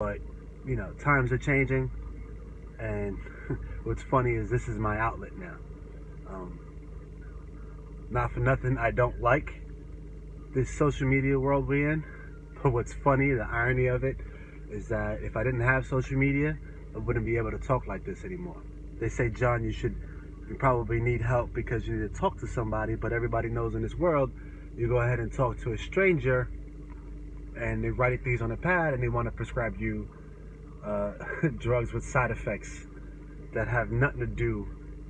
But, times are changing, and what's funny is this is my outlet now. Um, Not for nothing, I don't like this social media world we're in. But what's funny, the irony of it, is that if I didn't have social media, I wouldn't be able to talk like this anymore. They say, John, you probably need help because you need to talk to somebody, but everybody knows in this world, you go ahead and talk to a stranger, and they write things on a pad, and they want to prescribe you drugs with side effects that have nothing to do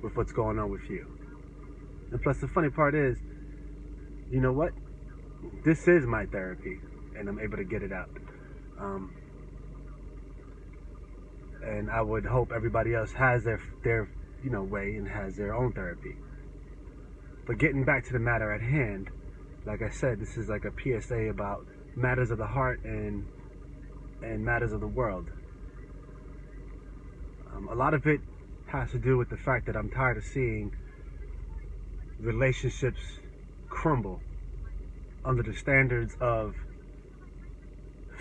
with what's going on with you. And plus, the funny part is, you know what? This is my therapy, and I'm able to get it out. Um, and I would hope everybody else has their way and has their own therapy. But getting back to the matter at hand, like I said, this is like a PSA about matters of the heart and matters of the world. A lot of it has to do with the fact that I'm tired of seeing relationships crumble under the standards of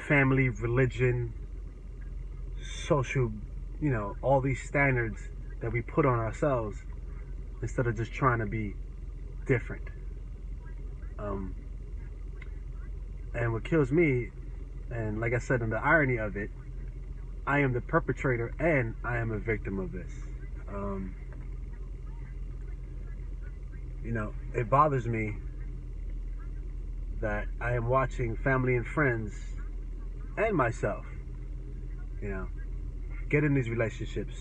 family, religion, social, all these standards that we put on ourselves instead of just trying to be different. And what kills me, and like I said, in the irony of it, I am the perpetrator and I am a victim of this. Um, it bothers me that I am watching family and friends and myself, get in these relationships,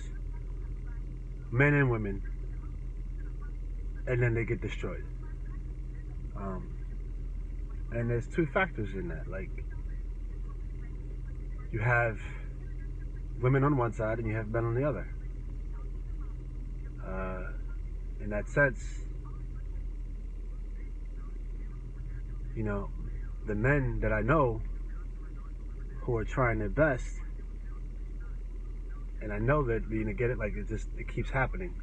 men and women, and then they get destroyed. And there's two factors in that. Like, you have women on one side and you have men on the other. In that sense, the men that I know who are trying their best, and I know that to get it, like it keeps happening.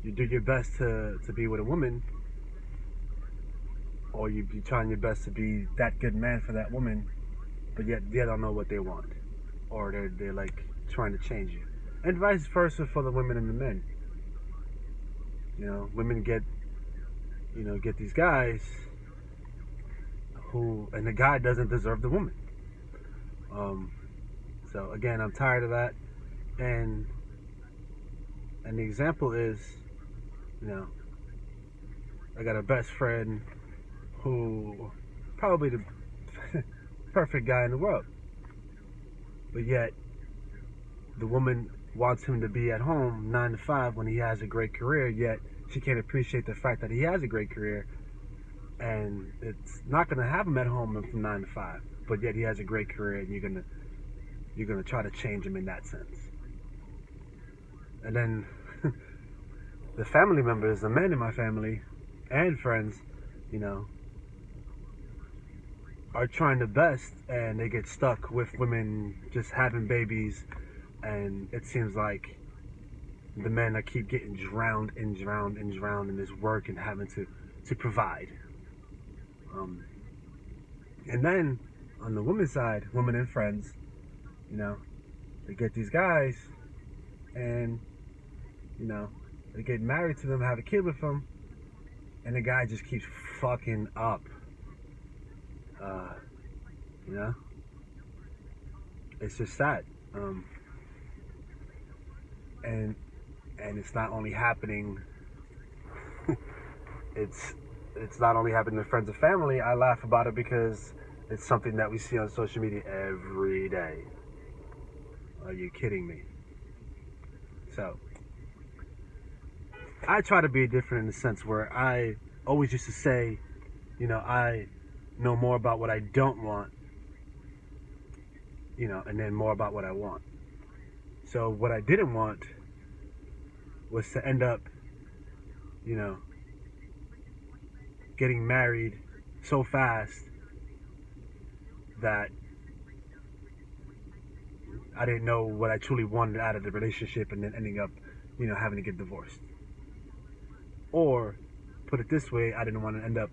You do your best to be with a woman, or you be trying your best to be that good man for that woman, but yet they don't know what they want, or they're like trying to change you, and vice versa for the women and the men. Women get these guys and the guy doesn't deserve the woman. So again, I'm tired of that, and the example is, I got a best friend who probably the perfect guy in the world, but yet the woman wants him to be at home 9 to 5 when he has a great career, yet she can't appreciate the fact that he has a great career, and it's not going to have him at home from 9 to 5, but yet he has a great career, and you're gonna try to change him in that sense. And then the family members, the men in my family and friends, are trying the best, and they get stuck with women just having babies, and it seems like the men that keep getting drowned in this work and having to provide. And then on the women's side, women and friends, they get these guys, and they get married to them, have a kid with them, and the guy just keeps fucking up. It's just sad. And it's not only happening. it's not only happening to friends and family. I laugh about it because it's something that we see on social media every day. Are you kidding me? So I try to be different in the sense where I always used to say, I know more about what I don't want, and then more about what I want. So what I didn't want was to end up, getting married so fast that I didn't know what I truly wanted out of the relationship, and then ending up, having to get divorced. Or, put it this way, I didn't want to end up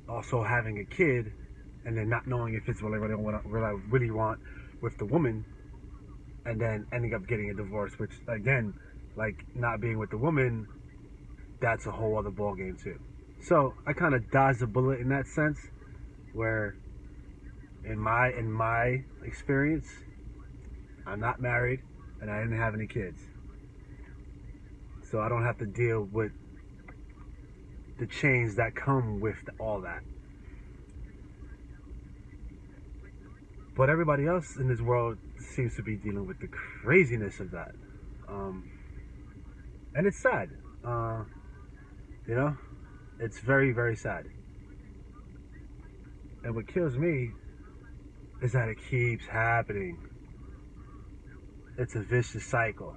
also having a kid and then not knowing if it's what I really want with the woman, and then ending up getting a divorce, which again, like not being with the woman, that's a whole other ball game too. So I kind of dodged a bullet in that sense, where in my experience, I'm not married and I didn't have any kids, so I don't have to deal with the chains that come with all that. But everybody else in this world seems to be dealing with the craziness of that, um, and it's sad. You know, it's very, very sad. And what kills me is that it keeps happening. It's a vicious cycle.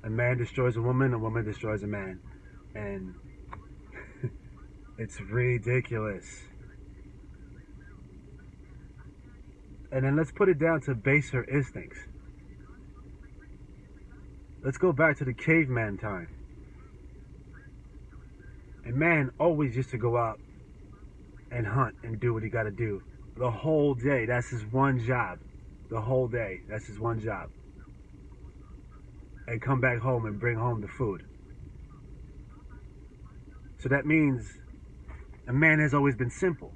A man destroys a woman destroys a man. And it's ridiculous. And then let's put it down to baser instincts. Let's go back to the caveman time. A man always used to go out and hunt and do what he got to do the whole day. That's his one job. The whole day. That's his one job. And come back home and bring home the food. So that means a man has always been simple.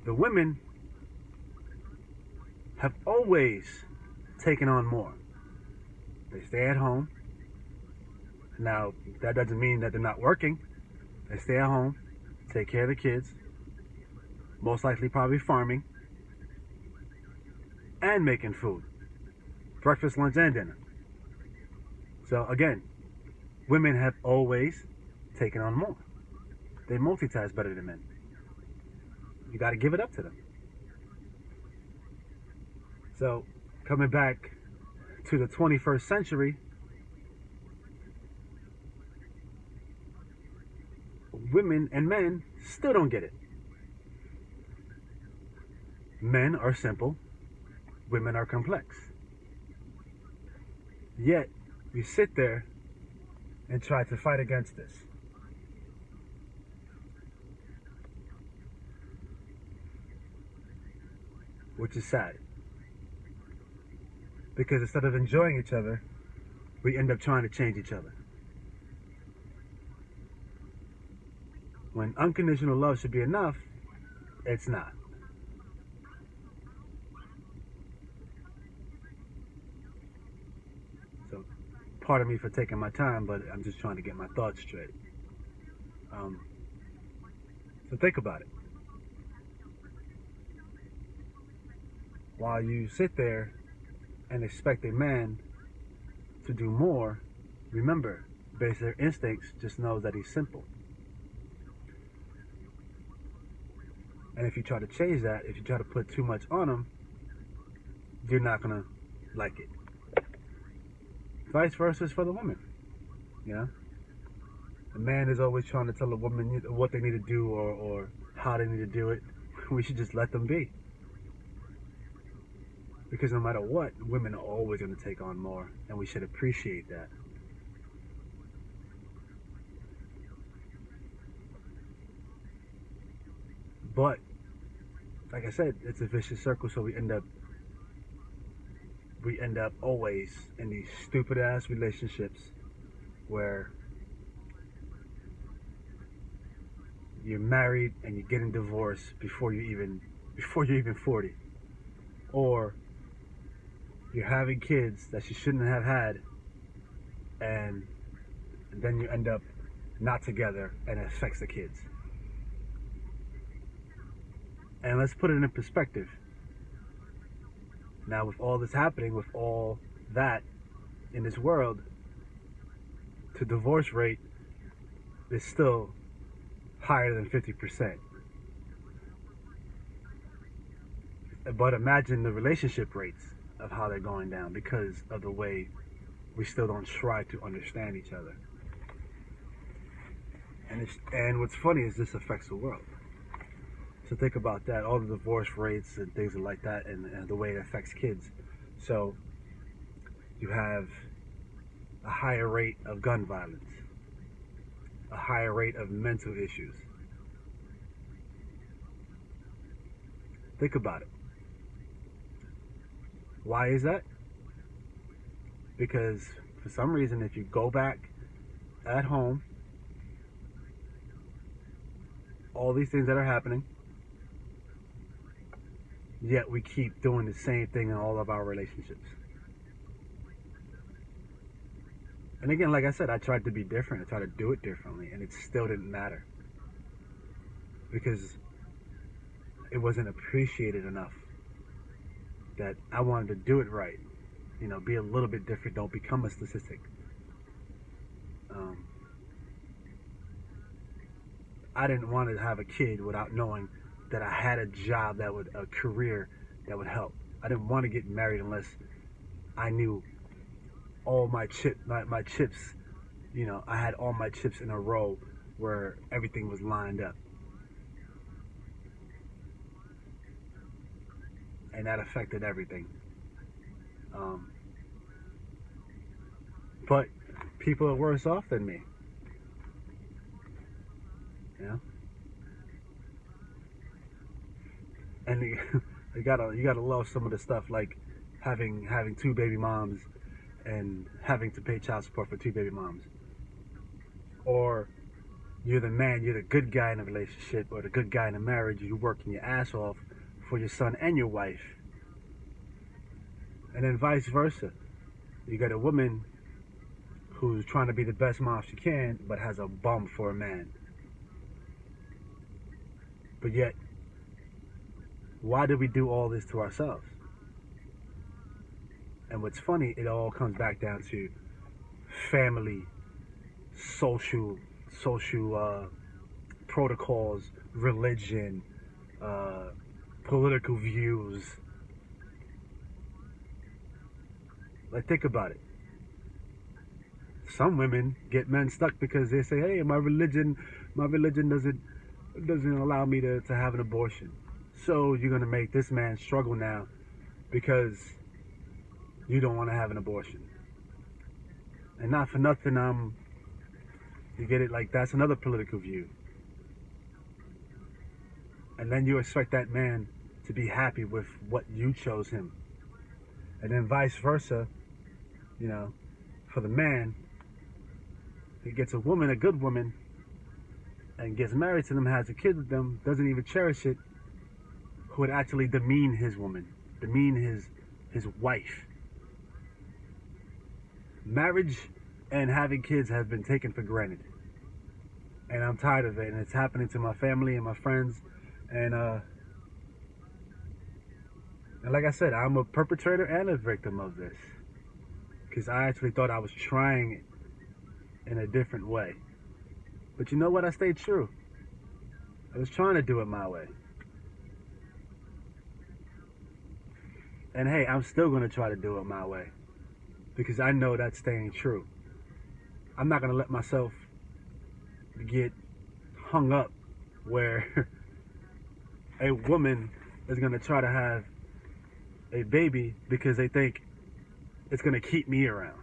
The women have always taken on more. They stay at home. Now, that doesn't mean that they're not working. They stay at home, take care of the kids, most likely probably farming, and making food. Breakfast, lunch, and dinner. So again, women have always taken on more. They multitask better than men. You got to give it up to them. So, coming back to the 21st century, women and men still don't get it. Men are simple, women are complex. Yet, we sit there and try to fight against this. Which is sad. Because instead of enjoying each other, we end up trying to change each other. When unconditional love should be enough, it's not. So, pardon me for taking my time, but I'm just trying to get my thoughts straight. Um, so think about it. While you sit there and expect a man to do more, remember, basic instincts just knows that he's simple. And if you try to change that, if you try to put too much on him, you're not gonna like it. Vice versa is for the woman. You know, the man is always trying to tell a woman what they need to do or how they need to do it. We should just let them be. Because no matter what, women are always going to take on more, and we should appreciate that. But, like I said, it's a vicious circle, so we end up always in these stupid ass relationships where you're married and you're getting divorced before you're even 40, or you're having kids that you shouldn't have had, and then you end up not together, and it affects the kids. And let's put it in perspective. Now, with all this happening, with all that in this world, the divorce rate is still higher than 50%. But imagine the relationship rates of how they're going down because of the way we still don't try to understand each other. And what's funny is this affects the world. So think about that, all the divorce rates and things like that, and the way it affects kids. So you have a higher rate of gun violence, a higher rate of mental issues, Think about it. Why is that? Because for some reason, if you go back at home, all these things that are happening, yet we keep doing the same thing in all of our relationships. And again, like I said, I tried to be different. I tried to do it differently, and it still didn't matter because it wasn't appreciated enough that I wanted to do it right. Be a little bit different. Don't become a statistic. Um, I didn't want to have a kid without knowing that I had a job a career that would help. I didn't want to get married unless I knew all my chips. I had all my chips in a row where everything was lined up, and that affected everything. Um, but people are worse off than me. You know, and you gotta love some of the stuff like having two baby moms and having to pay child support for two baby moms, or you're the man, you're the good guy in a relationship or the good guy in a marriage. You're working your ass off for your son and your wife, and then vice versa. You got a woman who's trying to be the best mom she can, but has a bum for a man. But yet, why did we do all this to ourselves? And what's funny, it all comes back down to family, social protocols, religion, uh, political views. Like, think about it. Some women get men stuck because they say, "Hey, my religion doesn't allow me to have an abortion." So you're gonna make this man struggle now because you don't want to have an abortion. And not for nothing, you get it? Like, that's another political view. And then you expect that man to be happy with what you chose him. And then vice versa, for the man, he gets a woman, a good woman, and gets married to them, has a kid with them, doesn't even cherish it, who would actually demean his woman, demean his wife. Marriage and having kids has been taken for granted. And I'm tired of it, and it's happening to my family and my friends. And like I said, I'm a perpetrator and a victim of this. Because I actually thought I was trying it in a different way. But you know what? I stayed true. I was trying to do it my way. And hey, I'm still going to try to do it my way. Because I know that's staying true. I'm not going to let myself get hung up where a woman is going to try to have a baby because they think it's going to keep me around.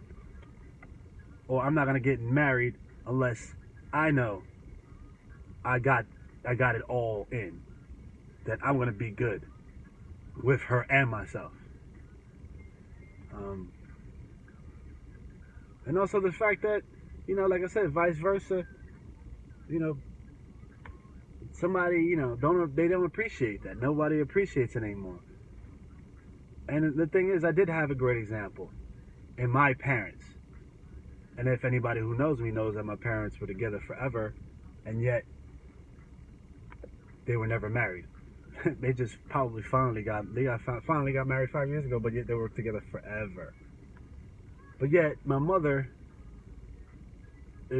Or I'm not going to get married unless I know I got it all in. That I'm going to be good with her and myself. And also the fact that, like I said, vice versa, somebody, they don't appreciate that. Nobody appreciates it anymore. And the thing is, I did have a great example in my parents. And if anybody who knows me knows that my parents were together forever, and yet they were never married. They just probably finally got married 5 years ago, but yet they were together forever. But yet my mother